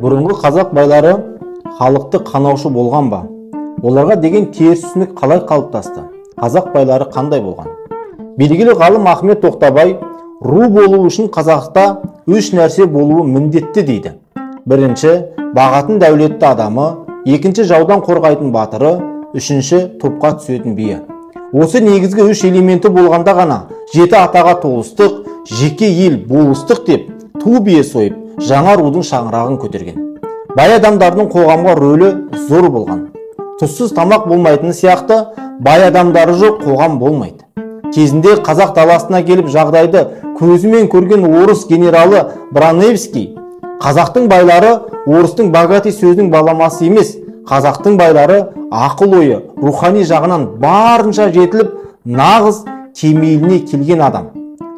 Бұрынғы қазақ байлары халықты қанаушы болған ба? Оларға деген теріс түсінік қалай қалыптасты? Қазақ байлары қандай болған? Белгілі ғалым Ахмет Тоқтабай ру болу үшін қазақта үш нәрсе болуы міндетті дейді. Бірінші, бағатын дәулетті адамы, екінші, жаудан қорғайтын батыры, үшінші, топқа түсетін биі. Осы негізгі үш элементі болғанда ғана жеті атаға толыстық, жеке ел болыстық деп ту бие сойып, жаңа рудың шаңырағын көтерген. Бай адамдардың қоғамға рөлі зор болған. Тұзсыз тамақ болмайтыны сияқты, бай адамдары жоқ қоғам болмайды. Кезінде қазақ даласына келіп жағдайды көзімен көрген орыс генералы Браневский, қазақтың байлары орыстың богатый сөздің баламасы емес, қазақтың байлары ақыл ойы, рухани жағынан барынша жетіліп, нағыз кемеліне келген адам.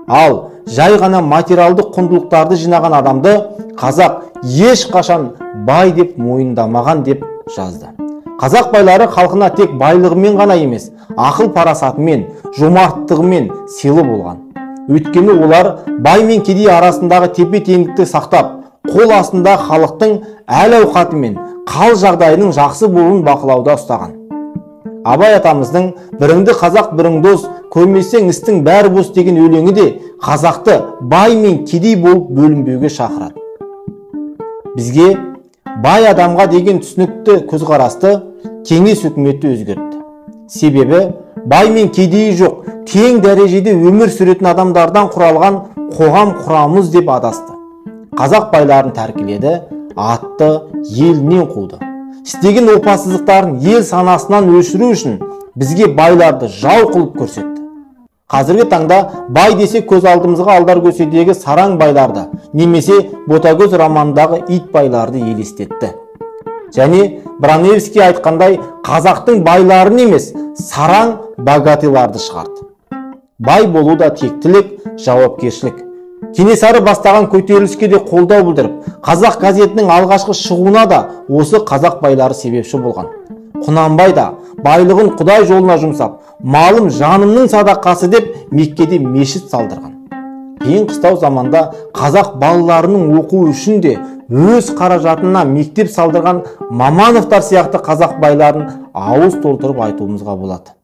Ал жай ғана материалдық құндылықтарды жинаған адамды қазақ ешқашан бай деп мойындамаған деп жазды. Қазақ байлары халқына тек байлығымен ғана емес, ақыл парасатымен, жомарттығымен сыйлы болған. Өйткені олар бай мен кедей арасындағы тепе-теңдікті сақтап, қол астында халықтың әл-ауқаты мен қал жағдайының жақсы болуын бақылауда ұстаған. Абай атамыздың біріңді қазақ бірің дос, көрмесең істің бәрі бос деген өлеңі де қазақты бай мен кедей болып бөлінбеуге шақырады. Бізге бай адамға деген түсінікті көзқарасты кеңес үкіметі өзгертті. Себебі бай мен кедейі жоқ, тең дәрежеде өмір сүретін адамдардан құралған қоғам құрамыз деп адасты. Қазақ байларын тәркіледі, атты елінен қуды. Істеген опасыздықтарын ел санасынан өшіру үшін бізге байларды жау қылып көрсетті. Қазіргі таңда бай десе көз алдымызға алдар көседегі сараң байларды, немесе Ботагөз романындағы ит байларды елестетті. Және Браневский айтқандай, қазақтың байларын емес, сараң богатыйларды шығарды. Бай болу да тектілік, жауапкершілік. Кенесары бастаған көтеріліске де қолдау білдіріп, қазақ газетінің алғашқы шығуына да осы қазақ байлары себепші болған. Құнанбай да байлығын Құдай жолына жұмсап, малым жанымның садақасы деп Меккеде мешіт салдырған. Ең қыстау заманда қазақ балаларының оқу үшін де өз қаражатына мектеп салдырған Мамановтар сияқты қазақ байларын ауыз толтырып айтуымызға болады.